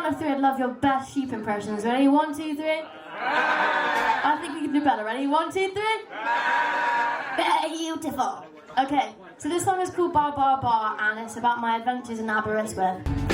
count of three, I'd love your best sheep impressions. Ready? 1, 2, 3. I think we can do better. Ready? 1, 2, 3. Beautiful. Okay, so this song is called Bar Bar Bar, and it's about my adventures in Aberystwyth.